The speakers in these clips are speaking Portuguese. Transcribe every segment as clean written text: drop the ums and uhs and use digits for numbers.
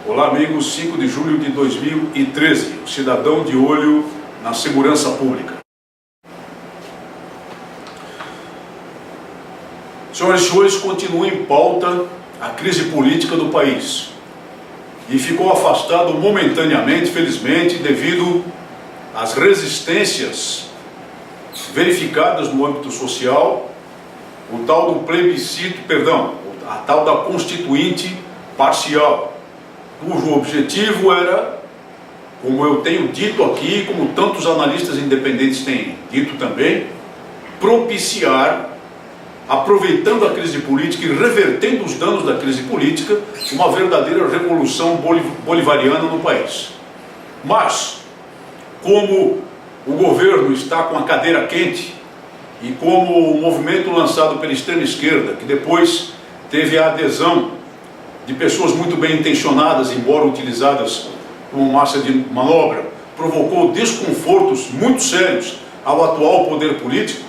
Olá, amigos. 5 de julho de 2013. O cidadão de olho na segurança pública. Senhoras e senhores, continua em pauta a crise política do país. E ficou afastado momentaneamente, felizmente, devido às resistências verificadas no âmbito social, o tal do plebiscito, a tal da constituinte parcial, cujo objetivo era, como eu tenho dito aqui, como tantos analistas independentes têm dito também, propiciar, aproveitando a crise política e revertendo os danos da crise política, uma verdadeira revolução bolivariana no país. Mas, como o governo está com a cadeira quente e como o movimento lançado pela extrema esquerda, que depois teve a adesão de pessoas muito bem intencionadas, embora utilizadas como massa de manobra, provocou desconfortos muito sérios ao atual poder político,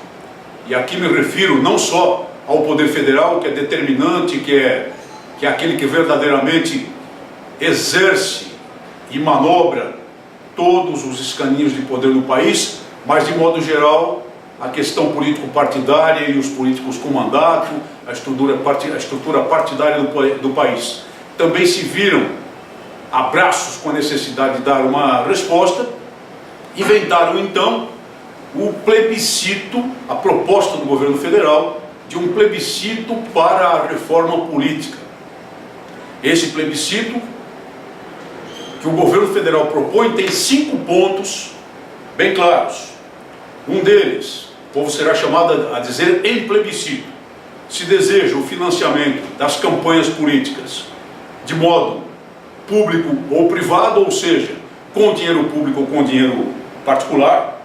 e aqui me refiro não só ao poder federal, que é determinante, que é aquele que verdadeiramente exerce e manobra todos os escaninhos de poder no país, mas de modo geral a questão político-partidária e os políticos com mandato, a estrutura partidária do país. Também se viram abraços com a necessidade de dar uma resposta, inventaram então o plebiscito, a proposta do governo federal de um plebiscito para a reforma política. Esse plebiscito que o governo federal propõe tem 5 pontos bem claros. Um deles, o povo será chamado a dizer em plebiscito, se deseja o financiamento das campanhas políticas de modo público ou privado, ou seja, com dinheiro público ou com dinheiro particular.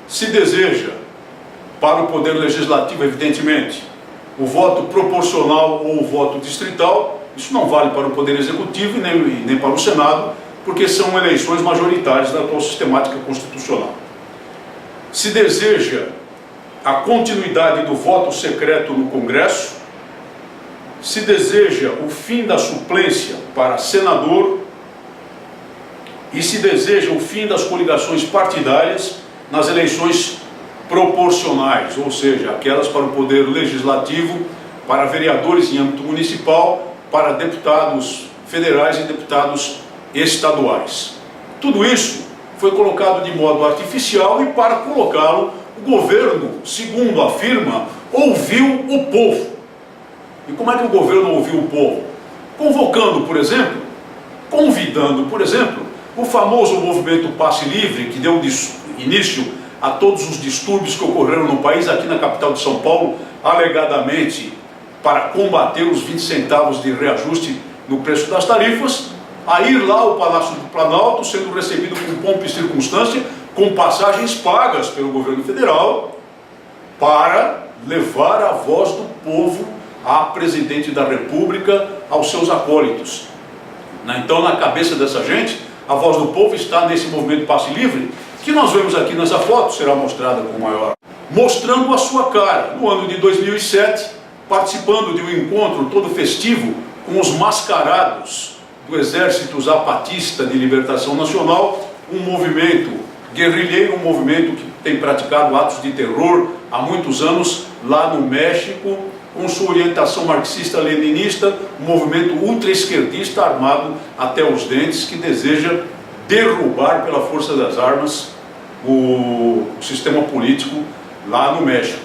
Se deseja, para o poder legislativo, evidentemente, o voto proporcional ou o voto distrital. Isso não vale para o poder executivo e nem para o Senado, porque são eleições majoritárias da atual sistemática constitucional. Se deseja a continuidade do voto secreto no Congresso, se deseja o fim da suplência para senador e se deseja o fim das coligações partidárias nas eleições proporcionais, ou seja, aquelas para o poder legislativo, para vereadores em âmbito municipal, para deputados federais e deputados estaduais. Tudo isso foi colocado de modo artificial e, para colocá-lo, o governo, segundo afirma, ouviu o povo. E como é que o governo ouviu o povo? Convocando, por exemplo, convidando, por exemplo, o famoso movimento Passe Livre, que deu início a todos os distúrbios que ocorreram no país, aqui na capital de São Paulo, alegadamente para combater os 20 centavos de reajuste no preço das tarifas, a ir lá ao Palácio do Planalto, sendo recebido com pompa e circunstância, com passagens pagas pelo governo federal, para levar a voz do povo à presidente da República, aos seus acólitos. Então, na cabeça dessa gente, a voz do povo está nesse movimento Passe Livre, que nós vemos aqui nessa foto, será mostrada com maior, mostrando a sua cara, no ano de 2007, participando de um encontro todo festivo com os mascarados do Exército Zapatista de Libertação Nacional, um movimento guerrilheiro, um movimento que tem praticado atos de terror há muitos anos lá no México, com sua orientação marxista-leninista, um movimento ultra-esquerdista armado até os dentes, que deseja derrubar pela força das armas o sistema político lá no México.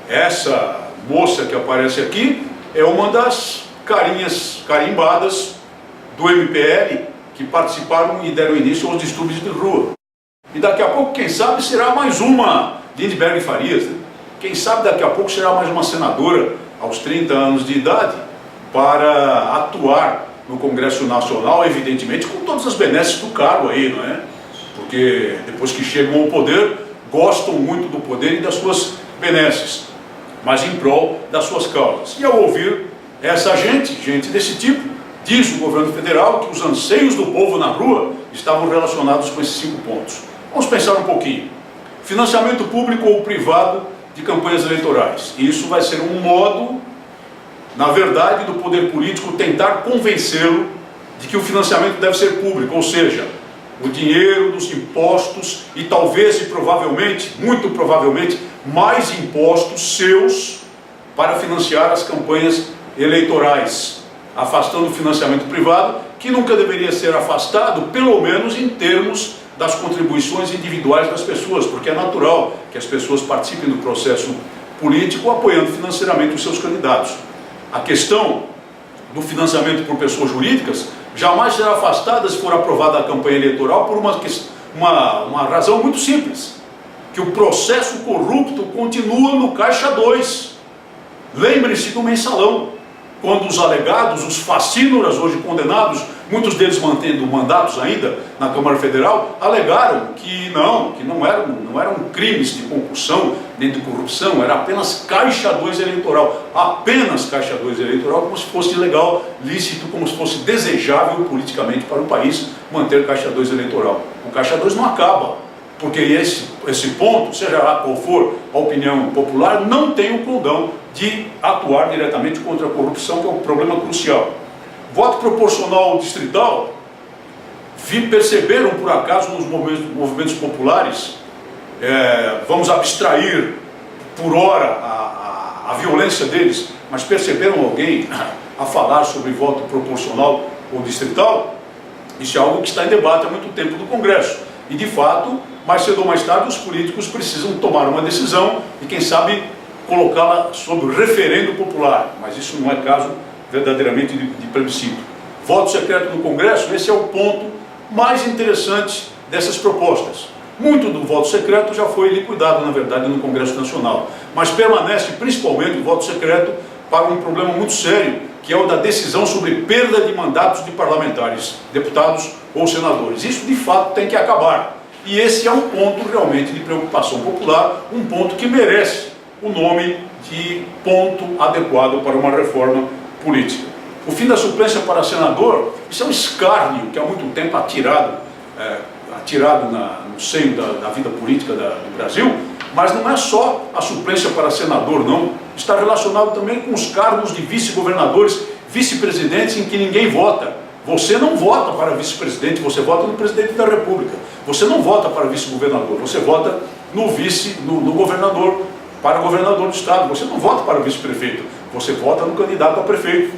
Essa moça que aparece aqui é uma das carinhas carimbadas do MPL que participaram e deram início aos distúrbios de rua. E daqui a pouco, quem sabe, será mais uma Lindbergh Farias, né? Quem sabe daqui a pouco será mais uma senadora aos 30 anos de idade para atuar no Congresso Nacional, evidentemente com todas as benesses do cargo aí, não é? Porque depois que chegam ao poder, gostam muito do poder e das suas benesses, mas em prol das suas causas. E ao ouvir essa gente desse tipo, diz o governo federal que os anseios do povo na rua estavam relacionados com esses 5 pontos. Vamos pensar um pouquinho. Financiamento público ou privado de campanhas eleitorais. Isso vai ser um modo, na verdade, do poder político tentar convencê-lo de que o financiamento deve ser público, ou seja, o dinheiro dos impostos e talvez e provavelmente, muito provavelmente, mais impostos seus para financiar as campanhas eleitorais, afastando o financiamento privado, que nunca deveria ser afastado, pelo menos em termos das contribuições individuais das pessoas, porque é natural que as pessoas participem do processo político apoiando financeiramente os seus candidatos. A questão do financiamento por pessoas jurídicas jamais será afastada se for aprovada a campanha eleitoral por uma razão muito simples, que o processo corrupto continua no Caixa 2. Lembre-se do mensalão, quando os alegados, os facínoras hoje condenados, muitos deles mantendo mandatos ainda na Câmara Federal, alegaram que não eram crimes de concussão nem de corrupção, era apenas Caixa 2 eleitoral, apenas Caixa 2 eleitoral, como se fosse legal, lícito, como se fosse desejável politicamente para o país manter Caixa 2 eleitoral. O Caixa 2 não acaba, porque esse ponto, seja lá qual for a opinião popular, não tem o condão de atuar diretamente contra a corrupção, que é um problema crucial. Voto proporcional distrital, perceberam por acaso nos movimentos populares, vamos abstrair por hora a violência deles, mas perceberam alguém a falar sobre voto proporcional ou distrital? Isso é algo que está em debate há muito tempo no Congresso. E de fato, mais cedo ou mais tarde, os políticos precisam tomar uma decisão e quem sabe colocá-la sob o referendo popular, mas isso não é caso verdadeiramente de plebiscito. Voto secreto no Congresso, esse é o ponto mais interessante dessas propostas. Muito do voto secreto já foi liquidado, na verdade, no Congresso Nacional, mas permanece principalmente o voto secreto para um problema muito sério, que é o da decisão sobre perda de mandatos de parlamentares, deputados ou senadores. Isso de fato tem que acabar, e esse é um ponto realmente de preocupação popular, um ponto que merece o nome de ponto adequado para uma reforma política. O fim da suplência para senador, isso é um escárnio que há muito tempo atirado no seio da vida política do Brasil, mas não é só a suplência para senador, não. Está relacionado também com os cargos de vice-governadores, vice-presidentes em que ninguém vota. Você não vota para vice-presidente, você vota no presidente da República. Você não vota para vice-governador, você vota no governador, para governador do estado. Você não vota para vice-prefeito, você vota no candidato a prefeito.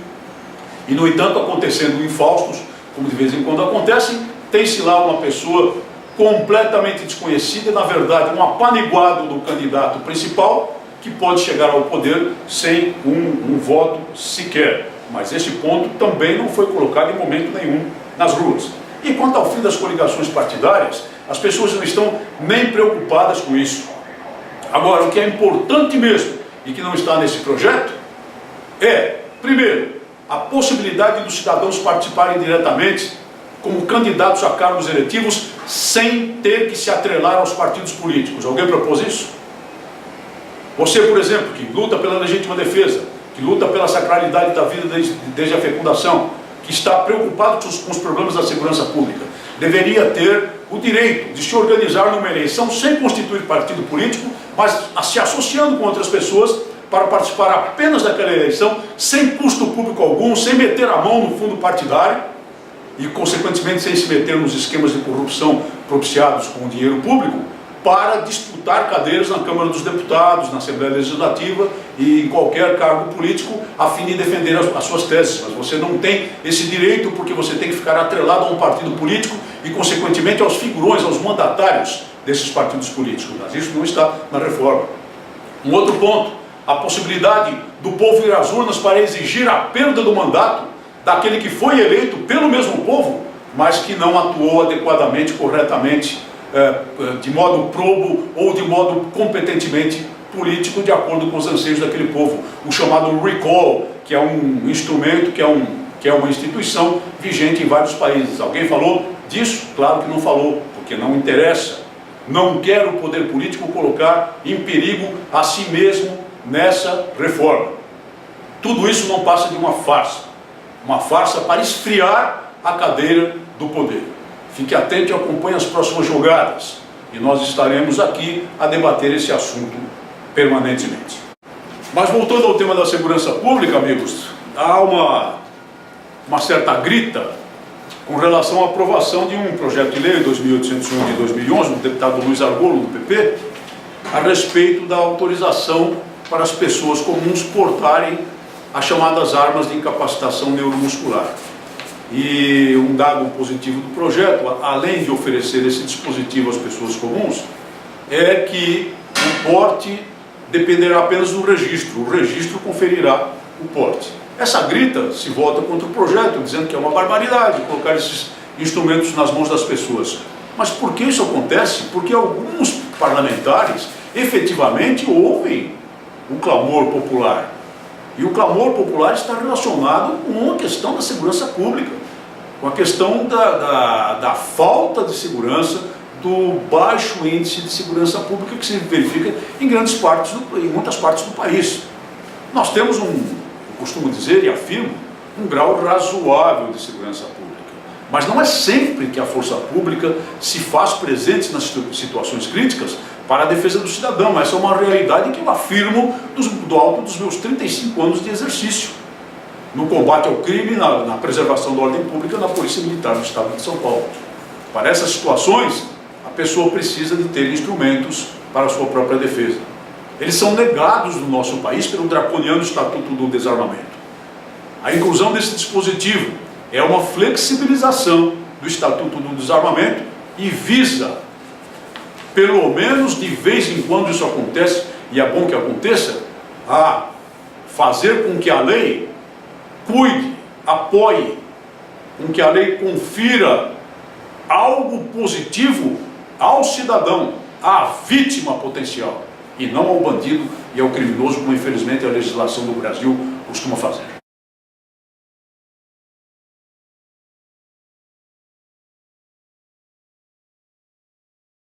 E no entanto, acontecendo em Faustos, como de vez em quando acontece, tem-se lá uma pessoa completamente desconhecida, na verdade um apaniguado do candidato principal, que pode chegar ao poder sem um voto sequer. Mas esse ponto também não foi colocado em momento nenhum nas ruas. E quanto ao fim das coligações partidárias, as pessoas não estão nem preocupadas com isso. Agora, o que é importante mesmo, e que não está nesse projeto, é, primeiro, a possibilidade dos cidadãos participarem diretamente como candidatos a cargos eletivos sem ter que se atrelar aos partidos políticos. Alguém propôs isso? Você, por exemplo, que luta pela legítima defesa, que luta pela sacralidade da vida desde a fecundação, que está preocupado com os problemas da segurança pública, deveria ter o direito de se organizar numa eleição sem constituir partido político, mas se associando com outras pessoas para participar apenas daquela eleição, sem custo público algum, sem meter a mão no fundo partidário e, consequentemente, sem se meter nos esquemas de corrupção propiciados com o dinheiro público, para disputar cadeiras na Câmara dos Deputados, na Assembleia Legislativa e em qualquer cargo político, a fim de defender as suas teses. Mas você não tem esse direito porque você tem que ficar atrelado a um partido político e, consequentemente, aos figurões, aos mandatários desses partidos políticos. Mas isso não está na reforma. Um outro ponto, a possibilidade do povo ir às urnas para exigir a perda do mandato daquele que foi eleito pelo mesmo povo, mas que não atuou adequadamente, corretamente, de modo probo ou de modo competentemente político, de acordo com os anseios daquele povo. O chamado recall, que é um instrumento, que é uma instituição vigente em vários países. Alguém falou disso? Claro que não falou, porque não interessa. Não quer o poder político colocar em perigo a si mesmo nessa reforma. Tudo isso não passa de uma farsa para esfriar a cadeira do poder. Fique atento e acompanhe as próximas jogadas, e nós estaremos aqui a debater esse assunto permanentemente. Mas voltando ao tema da segurança pública, amigos, há uma certa grita com relação à aprovação de um projeto de lei 2801 de 2011, do deputado Luiz Argolo, do PP, a respeito da autorização para as pessoas comuns portarem as chamadas armas de incapacitação neuromuscular. E um dado positivo do projeto, além de oferecer esse dispositivo às pessoas comuns, é que o porte dependerá apenas do registro. O registro conferirá o porte. Essa grita se volta contra o projeto, dizendo que é uma barbaridade colocar esses instrumentos nas mãos das pessoas. Mas por que isso acontece? Porque alguns parlamentares efetivamente ouvem o clamor popular. E o clamor popular está relacionado com a questão da segurança pública, com a questão da falta de segurança, do baixo índice de segurança pública que se verifica em muitas partes do país. Nós temos eu costumo dizer e afirmo, um grau razoável de segurança pública. Mas não é sempre que a força pública se faz presente nas situações críticas para a defesa do cidadão. Essa é uma realidade que eu afirmo do alto dos meus 35 anos de exercício, no combate ao crime, na preservação da ordem pública na Polícia Militar do Estado de São Paulo. Para essas situações, a pessoa precisa de ter instrumentos para a sua própria defesa. Eles são negados no nosso país pelo draconiano Estatuto do Desarmamento. A inclusão desse dispositivo é uma flexibilização do Estatuto do Desarmamento e visa, pelo menos de vez em quando isso acontece, e é bom que aconteça, a fazer com que a lei cuide, apoie, com que a lei confira algo positivo ao cidadão, à vítima potencial, e não ao bandido e ao criminoso, como infelizmente a legislação do Brasil costuma fazer.